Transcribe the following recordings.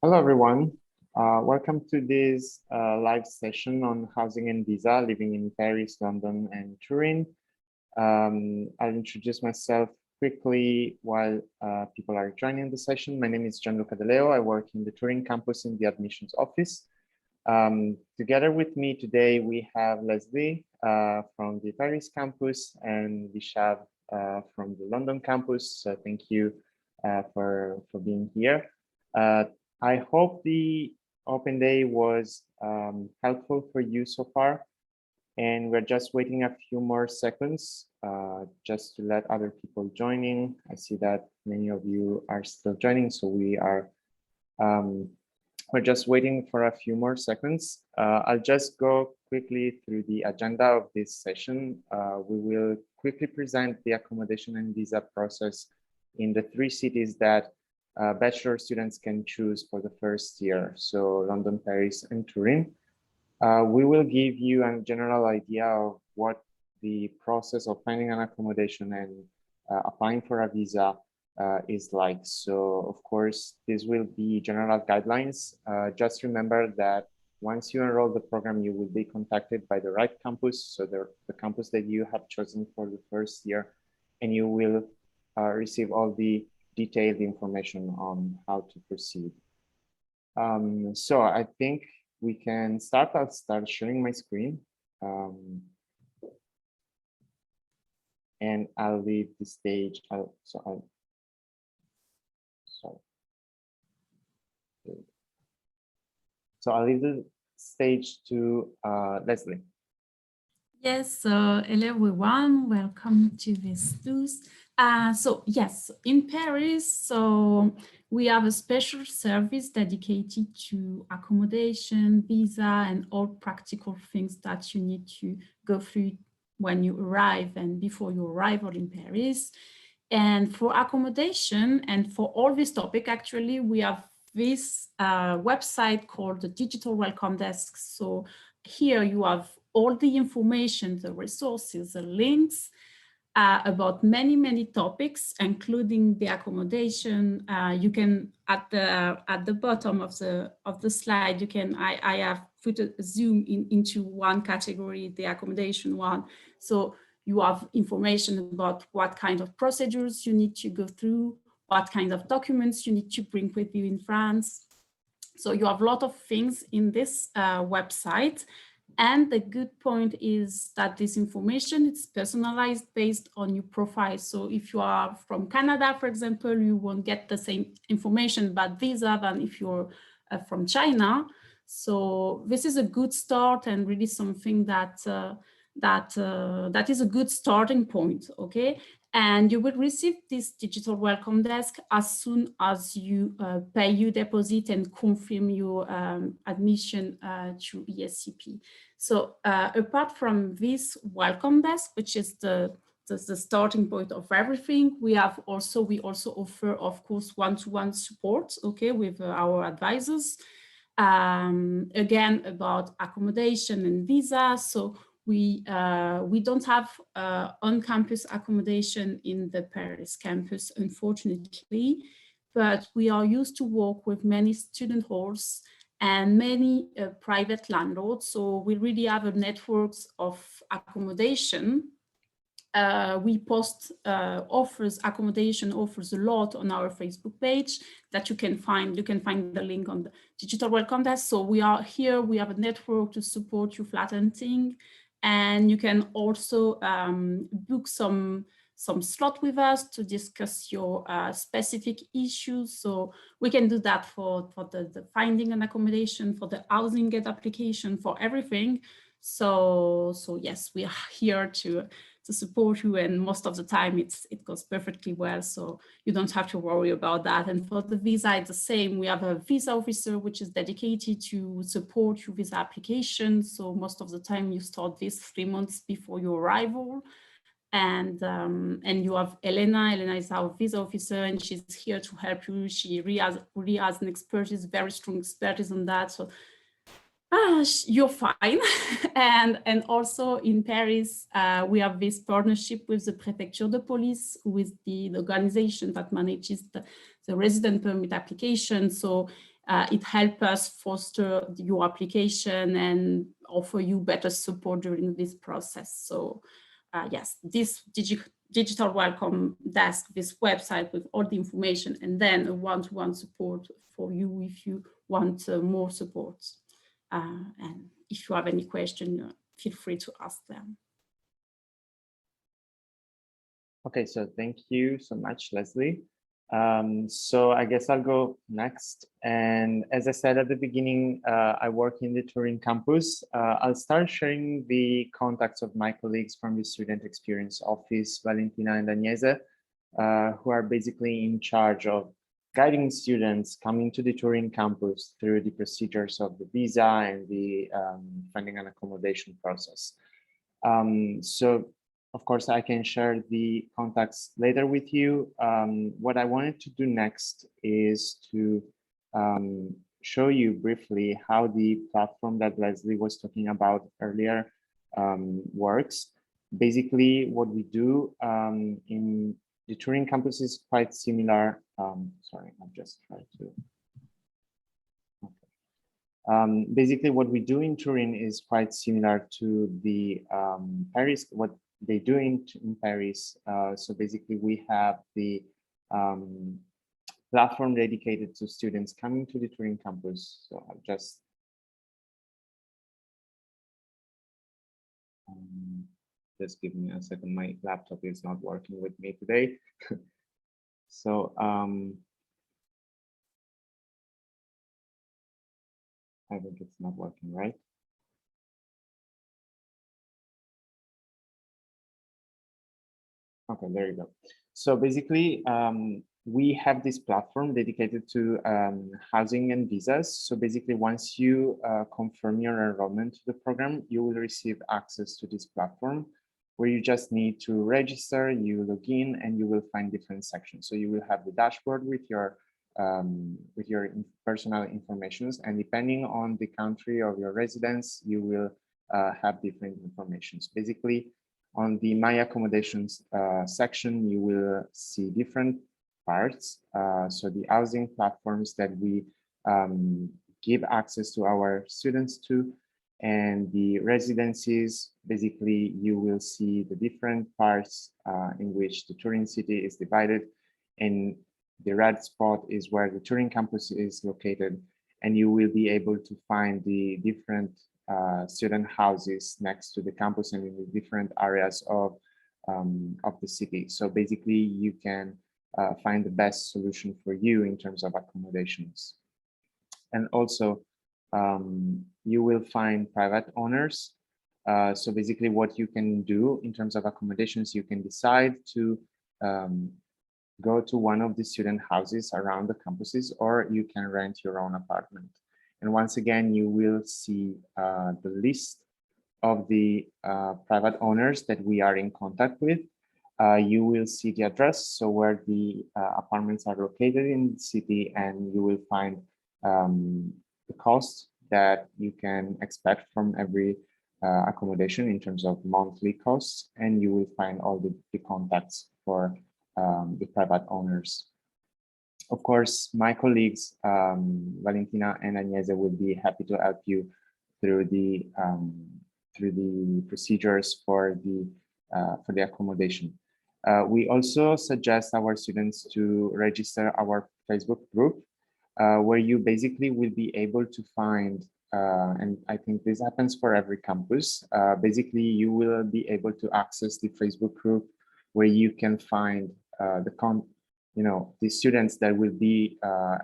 Hello, everyone. Welcome to this live session on housing and visa, living in Paris, London, and Turin. I'll introduce myself quickly while people are joining the session. My name is Gianluca De Leo. I work in the Turin campus in the admissions office. Together with me today, we have Leslie from the Paris campus and Vishal from the London campus. So thank you for being here. I hope the open day was helpful for you so far. And we're just waiting a few more seconds just to let other people join in. I see that many of you are still joining, so we're just waiting for a few more seconds. I'll just go quickly through the agenda of this session. We will quickly present the accommodation and visa process in the 3 cities that bachelor students can choose for the first year, so London, Paris, and Turin. We will give you a general idea of what the process of finding an accommodation and applying for a visa is like. So, of course, this will be general guidelines. Just remember that once you enroll the program, you will be contacted by the right campus, so the campus that you have chosen for the first year, and you will receive all the detailed information on how to proceed. So I think we can start. I'll start sharing my screen. And I'll leave the stage. So I'll leave the stage to Leslie. Yes, so hello everyone, welcome to this news. So yes, in Paris, so we have a special service dedicated to accommodation, visa, and all practical things that you need to go through when you arrive and before your arrival in Paris. And for accommodation and for all this topic, actually, we have this website called the Digital Welcome Desk. So here you have all the information, the resources, the links about many topics, including the accommodation. You can at the bottom of the slide, you can I have put a zoom into one category, the accommodation one. So you have information about what kind of procedures you need to go through, what kind of documents you need to bring with you in France. So you have a lot of things in this website. And the good point is that this information is personalized based on your profile. So if you are from Canada, for example, you won't get the same information about visa than if you're from China. So this is a good start and really something that is a good starting point, okay? And you will receive this digital welcome desk as soon as you pay your deposit and confirm your admission to ESCP. So apart from this welcome desk, which is the starting point of everything, we also offer, of course, one-to-one support, okay, with our advisors. Again, about accommodation and visa. So we don't have on-campus accommodation in the Paris campus, unfortunately, but we are used to work with many student halls and many private landlords. So we really have a network of accommodation. We post accommodation offers a lot on our Facebook page that you can find. You can find the link on the Digital Welcome Desk. So we are here, we have a network to support your flat renting. And you can also book some slot with us to discuss your specific issues. So we can do that for the finding an accommodation, for the housing get application, for everything. So yes, we are here to support you, and most of the time it goes perfectly well, so you don't have to worry about that. And for the visa, it's the same. We have a visa officer which is dedicated to support your visa application. So most of the time you start this 3 months before your arrival. And you have Elena. Elena is our visa officer, and she's here to help you. She really has an expertise, very strong expertise on that. So you're fine. and also in Paris, we have this partnership with the Préfecture de Police, who is the organization that manages the resident permit application. So it helps us foster your application and offer you better support during this process. So yes, this digital welcome desk, this website with all the information, and then a one-to-one support for you if you want more support. And if you have any question, feel free to ask them. Okay, so thank you so much, Leslie. So I guess I'll go next. And as I said at the beginning, I work in the Turin campus. I'll start sharing the contacts of my colleagues from the Student Experience Office, Valentina and Agnese, who are basically in charge of guiding students coming to the Turin campus through the procedures of the visa and the finding an accommodation process. So of course, I can share the contacts later with you. What I wanted to do next is to show you briefly how the platform that Leslie was talking about earlier works. Basically, what we do in the Turin campus is quite similar. Sorry, I'll just try to. Basically, what we do in Turin is quite similar to the Paris, what they do in Paris. So basically, we have the platform dedicated to students coming to the Turin campus. So I'll just give me a second. My laptop is not working with me today. So I think it's not working, right? Okay, there you go. So basically, we have this platform dedicated to housing and visas. So basically, once you confirm your enrollment to the program, you will receive access to this platform where you just need to register, you log in, and you will find different sections. So you will have the dashboard with your personal informations, and depending on the country of your residence, you will have different informations. Basically, on the My Accommodations section, you will see different parts. So the housing platforms that we give access to our students to, and the residencies. Basically, you will see the different parts in which the Turin city is divided. And the red spot is where the Turin campus is located, and you will be able to find the different student houses next to the campus and in the different areas of the city. So basically, you can find the best solution for you in terms of accommodations. And also, you will find private owners. So basically, what you can do in terms of accommodations, you can decide to go to one of the student houses around the campuses, or you can rent your own apartment. And once again, you will see the list of the private owners that we are in contact with. You will see the address, so where the apartments are located in the city, and you will find the cost that you can expect from every accommodation in terms of monthly costs, and you will find all the contacts for the private owners. Of course, my colleagues, Valentina and Agnese, will be happy to help you through the procedures for the accommodation. We also suggest our students to register our Facebook group, where you basically will be able to find, and I think this happens for every campus, basically you will be able to access the Facebook group where you can find the students that will be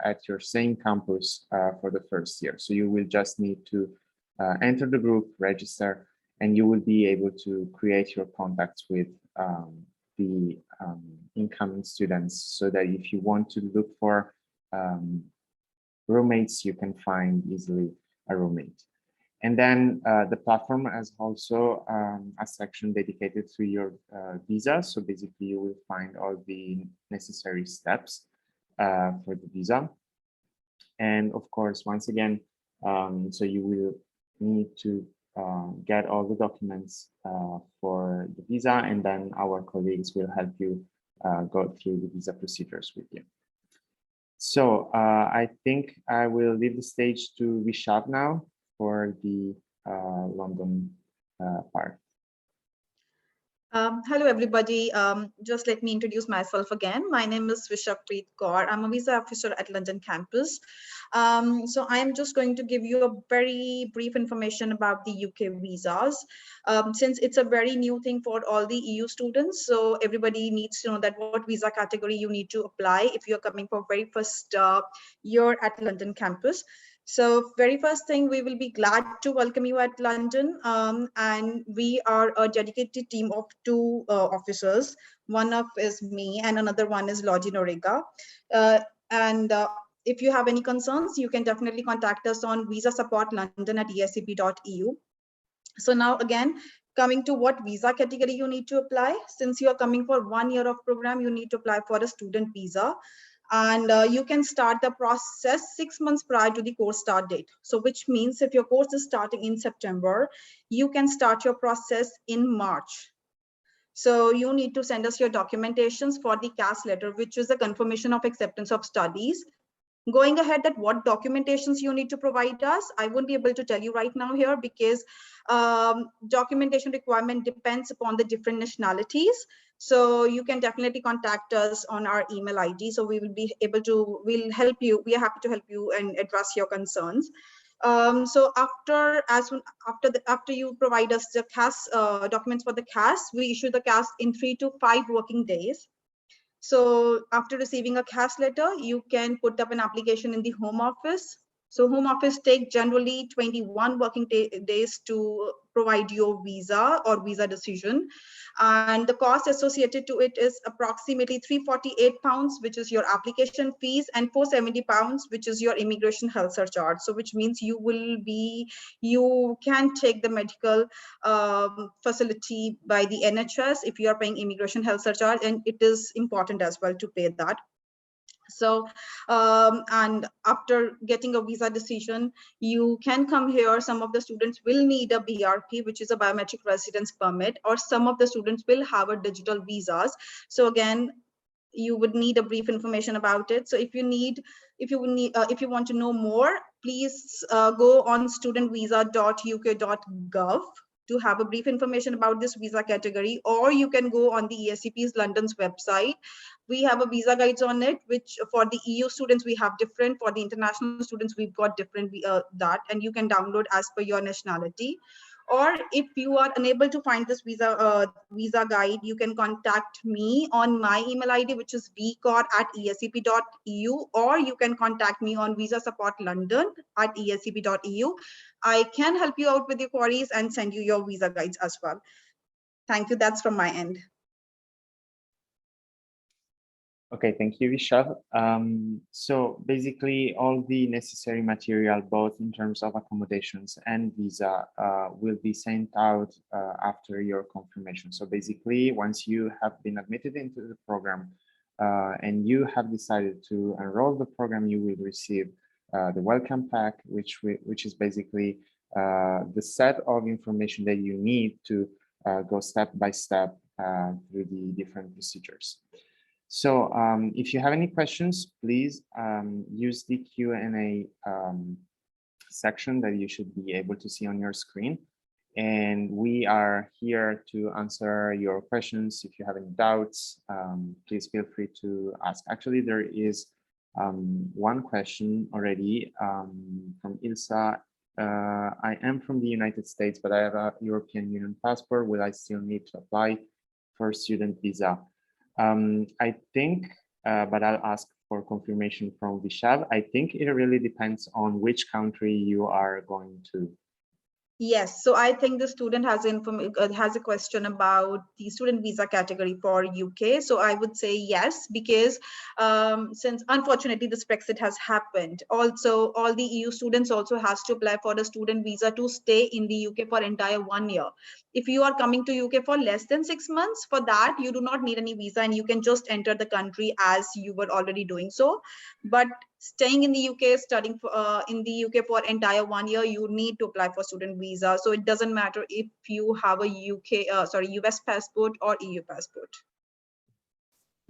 at your same campus for the first year. So you will just need to enter the group, register, and you will be able to create your contacts with the incoming students, so that if you want to look for roommates, you can find easily a roommate. And then the platform has also a section dedicated to your visa. So basically, you will find all the necessary steps for the visa. And of course, once again, so you will need to get all the documents for the visa, and then our colleagues will help you go through the visa procedures with you. So I think I will leave the stage to Vishal now for the London part. Hello, everybody. Just let me introduce myself again. My name is Vishakpreet Kaur. I'm a visa officer at London campus. So I am just going to give you a very brief information about the UK visas. Since it's a very new thing for all the EU students, so everybody needs to know that what visa category you need to apply if you're coming for very first year at London campus. So very first thing, we will be glad to welcome you at London. And we are a dedicated team of two officers. One of is me and another one is Logi Norega. And if you have any concerns, you can definitely contact us on visa support london at escp.eu. So now again, coming to what visa category you need to apply. Since you are coming for 1 year of program, you need to apply for a student visa. And you can start the process 6 months prior to the course start date. So which means if your course is starting in September, you can start your process in March. So you need to send us your documentations for the CAS letter, which is a confirmation of acceptance of studies. Going ahead, that what documentations you need to provide us, I won't be able to tell you right now here because documentation requirement depends upon the different nationalities. So you can definitely contact us on our email ID. So we will be able to, we'll help you. We are happy to help you and address your concerns. So after you provide us the CAS documents for the CAS, we issue the CAS in 3 to 5 working days. So after receiving a CAS letter, you can put up an application in the Home Office. So Home Office take generally 21 working days to provide your visa or visa decision. And the cost associated to it is approximately £348, which is your application fees, and £470, which is your immigration health surcharge. So which means you can take the medical facility by the NHS if you are paying immigration health surcharge, and it is important as well to pay that. So and after getting a visa decision, you can come here. Some of the students will need a BRP, which is a biometric residence permit, or some of the students will have a digital visas. So again, you would need a brief information about it. So if you want to know more, please go on studentvisa.uk.gov to have a brief information about this visa category, or you can go on the ESCP's London's website. We have a visa guides on it, which for the EU students we have different, for the international students we've got different that, and you can download as per your nationality. Or if you are unable to find this visa guide, you can contact me on my email ID, which is vcor@escp.eu, or you can contact me on visa support london@escp.eu. I can help you out with your queries and send you your visa guides as well. Thank you. That's from my end. Okay, thank you, Vishal. So basically all the necessary material, both in terms of accommodations and visa, will be sent out after your confirmation. So basically, once you have been admitted into the program and you have decided to enroll the program, you will receive the welcome pack, which is basically the set of information that you need to go step by step through the different procedures. So if you have any questions, please use the Q&A section that you should be able to see on your screen. And we are here to answer your questions. If you have any doubts, please feel free to ask. Actually, there is one question already from Ilsa. I am from the United States, but I have a European Union passport. Will I still need to apply for student visa? I think, but I'll ask for confirmation from Vishal. I think it really depends on which country you are going to. Yes, so I think the student has a question about the student visa category for UK. So I would say yes, because since unfortunately this Brexit has happened, also all the EU students also has to apply for the student visa to stay in the UK for entire 1 year. If you are coming to UK for less than 6 months, for that you do not need any visa and you can just enter the country as you were already doing so. But staying in the UK, studying in the UK for entire 1 year, you need to apply for student visa. So it doesn't matter if you have a US passport or EU passport.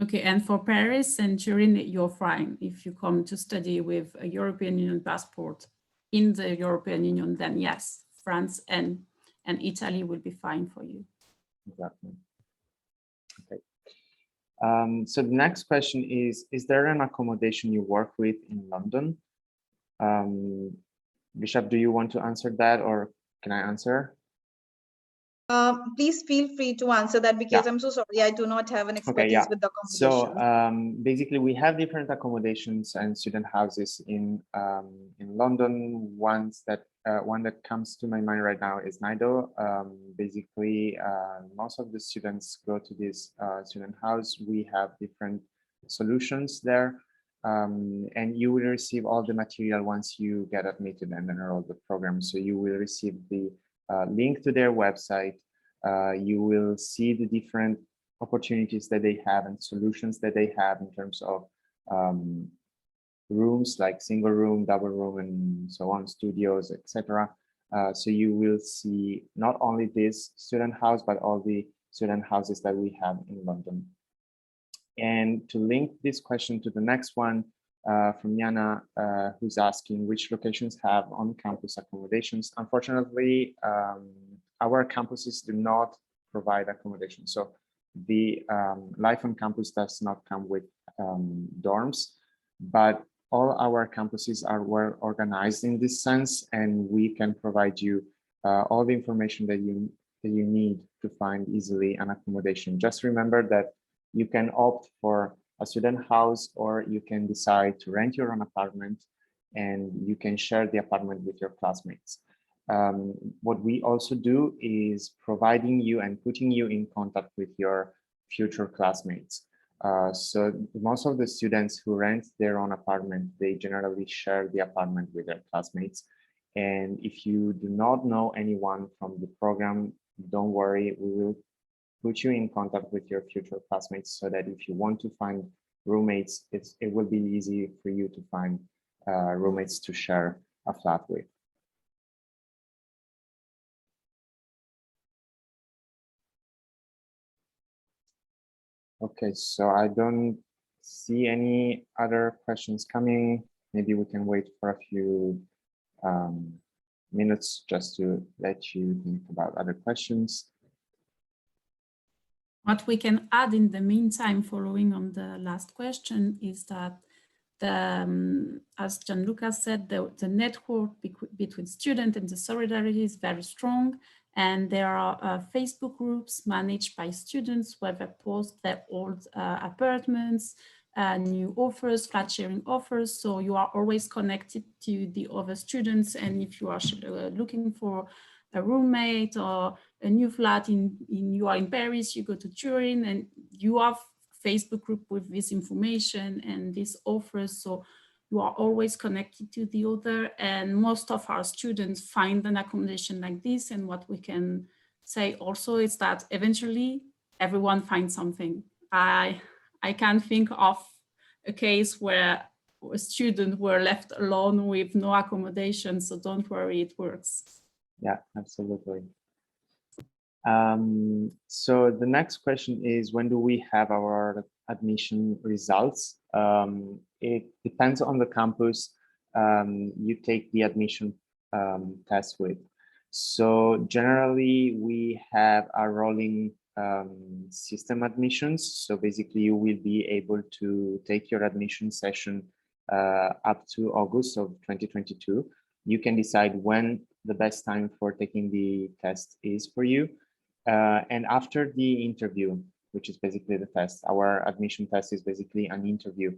Okay, and for Paris and Turin, you're fine. If you come to study with a European Union passport in the European Union, then yes, France and Italy will be fine for you. Exactly. Okay. So the next question is there an accommodation you work with in London? Bishop, do you want to answer that, or can I answer? Please feel free to answer that, because I'm so sorry, I do not have an expertise with the accommodation. So basically, we have different accommodations and student houses in London. One that comes to my mind right now is Nido. Basically, most of the students go to this student house. We have different solutions there, and you will receive all the material once you get admitted and enroll the program. So you will receive the link to their website. You will see the different opportunities that they have and solutions that they have in terms of rooms, like single room, double room, and so on, studios, etc. So you will see not only this student house, but all the student houses that we have in London. And to link this question to the next one, from Yana, who's asking which locations have on-campus accommodations. Unfortunately, our campuses do not provide accommodation. So the life on campus does not come with dorms, but all our campuses are well organized in this sense, and we can provide you all the information that you need to find easily an accommodation. Just remember that you can opt for a student house, or you can decide to rent your own apartment, and you can share the apartment with your classmates. What we also do is providing you and putting you in contact with your future classmates. So most of the students who rent their own apartment, they generally share the apartment with their classmates. And if you do not know anyone from the program, don't worry, we will put you in contact with your future classmates, so that if you want to find roommates, it will be easy for you to find roommates to share a flat with. Okay, so I don't see any other questions coming. Maybe we can wait for a few minutes just to let you think about other questions. What we can add in the meantime, following on the last question, is that as Gianluca said, the network between students and the solidarity is very strong. And there are Facebook groups managed by students where they post their old apartments, new offers, flat sharing offers. So you are always connected to the other students. And if you are looking for a roommate or a new flat you are in Paris, you go to Turin, and you have Facebook group with this information and these offers. So you are always connected to the other, and most of our students find an accommodation like this. And what we can say also is that eventually everyone finds something. I can't think of a case where a student were left alone with no accommodation, so don't worry, it works. Yeah, absolutely. So the next question is, when do we have our admission results? It depends on the campus you take the admission test with. So generally we have a rolling system admissions. So basically you will be able to take your admission session up to August of 2022. You can decide when the best time for taking the test is for you. And after the interview, which is basically the test, our admission test is basically an interview.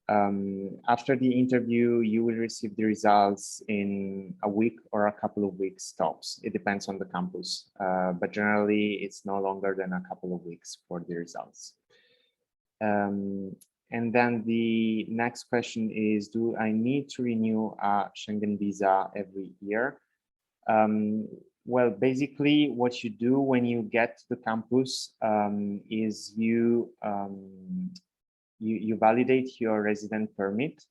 After the interview, you will receive the results in a week or a couple of weeks tops. It depends on the campus, but generally it's no longer than a couple of weeks for the results. And then the next question is, do I need to renew a Schengen visa every year? Well, basically what you do when you get to the campus is you validate your resident permit.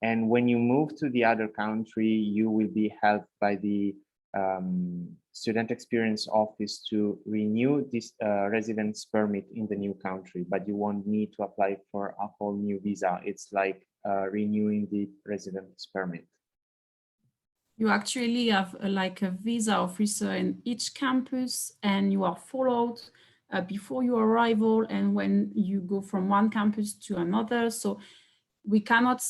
And when you move to the other country, you will be helped by the student experience office to renew this residence permit in the new country, but you won't need to apply for a whole new visa. It's like renewing the residence permit. You actually have like a visa officer in each campus, and you are followed before your arrival and when you go from one campus to another. So we cannot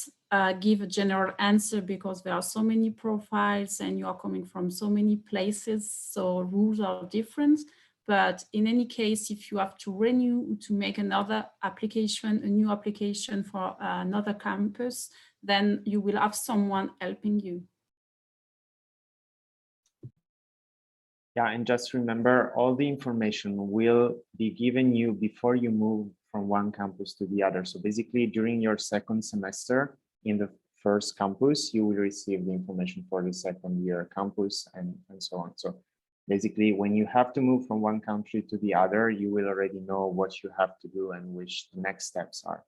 give a general answer because there are so many profiles and you are coming from so many places, so rules are different. But in any case, if you have to renew, to make another application, a new application for another campus, then you will have someone helping you. Yeah, and just remember, all the information will be given you before you move from one campus to the other. So basically, during your second semester in the first campus, you will receive the information for the second year campus and so on. So basically, when you have to move from one country to the other, you will already know what you have to do and which the next steps are.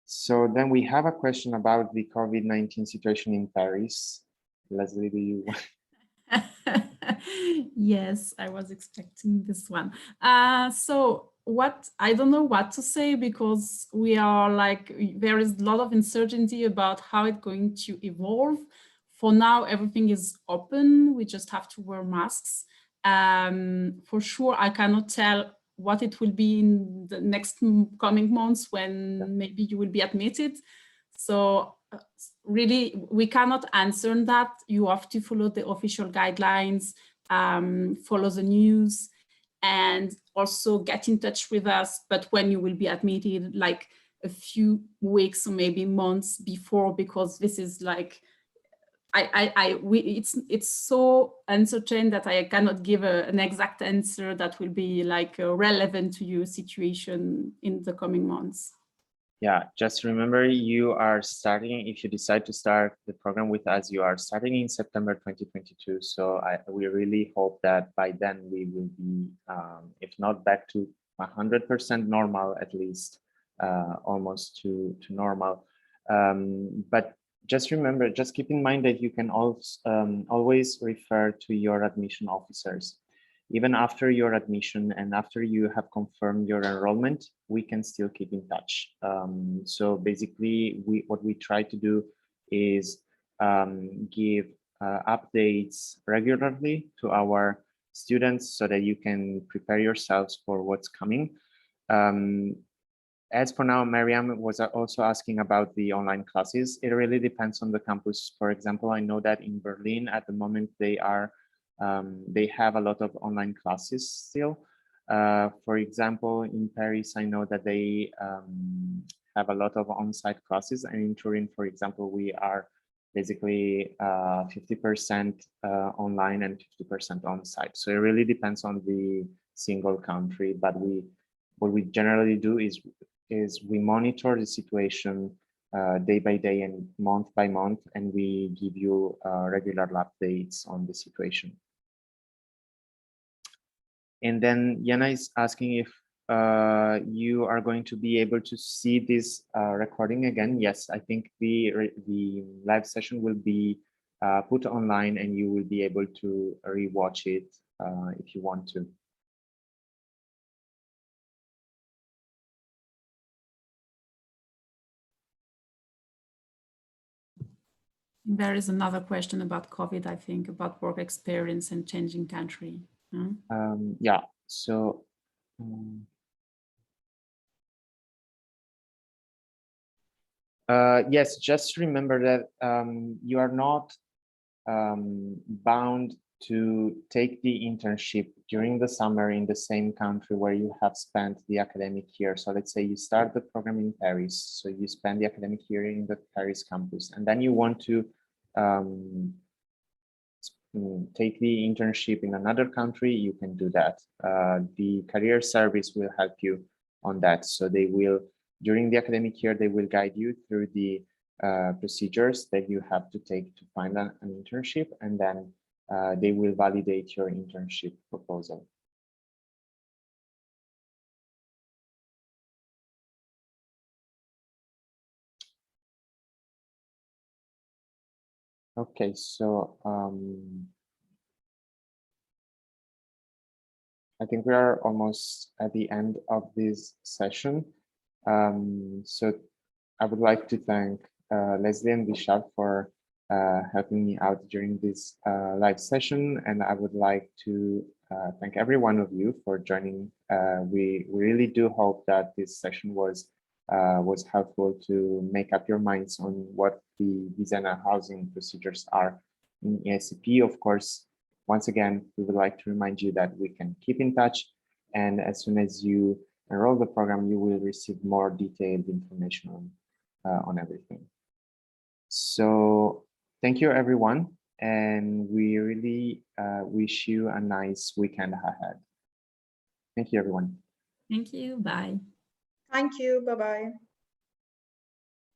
So then we have a question about the COVID-19 situation in Paris. Leslie, do you want? Yes, I was expecting this one. So what, I don't know what to say because we are like, there is a lot of uncertainty about how it's going to evolve. For now, everything is open. We just have to wear masks. For sure, I cannot tell what it will be in the next coming months when maybe you will be admitted. So really, we cannot answer that. You have to follow the official guidelines, follow the news, and also get in touch with us. But when you will be admitted, like a few weeks or maybe months before, because this is like, it's so uncertain that I cannot give an exact answer that will be like relevant to your situation in the coming months. Yeah, just remember you are starting, if you decide to start the program with us, you are starting in September 2022. So we really hope that by then we will be, if not back to 100% normal, at least almost to normal. But just remember, just keep in mind that you can also always refer to your admission officers. Even after your admission and after you have confirmed your enrollment, we can still keep in touch. So basically, what we try to do is give updates regularly to our students so that you can prepare yourselves for what's coming. As for now, Mariam was also asking about the online classes. It really depends on the campus. For example, I know that in Berlin at the moment they have a lot of online classes still. For example, in Paris, I know that they have a lot of on-site classes, and in Turin, for example, we are basically 50% online and 50% on-site. So it really depends on the single country, but what we generally do is we monitor the situation day by day and month by month, and we give you regular updates on the situation. And then Yana is asking if you are going to be able to see this recording again. Yes, I think the live session will be put online and you will be able to rewatch it if you want to. There is another question about COVID, I think, about work experience and changing country. Yeah, so yes, just remember that you are not bound to take the internship during the summer in the same country where you have spent the academic year. So let's say you start the program in Paris, so you spend the academic year in the Paris campus, and then you want to take the internship in another country, you can do that. The career service will help you on that. So they will, during the academic year, they will guide you through the procedures that you have to take to find an internship, and then they will validate your internship proposal. Okay, so I think we are almost at the end of this session. So I would like to thank Leslie and Vishal for helping me out during this live session. And I would like to thank every one of you for joining. We really do hope that this session was helpful to make up your minds on what the designer housing procedures are in ESCP. Of course, once again, we would like to remind you that we can keep in touch. And as soon as you enroll the program, you will receive more detailed information on everything. So thank you, everyone. And we really wish you a nice weekend ahead. Thank you, everyone. Thank you. Bye. Thank you. Bye-bye.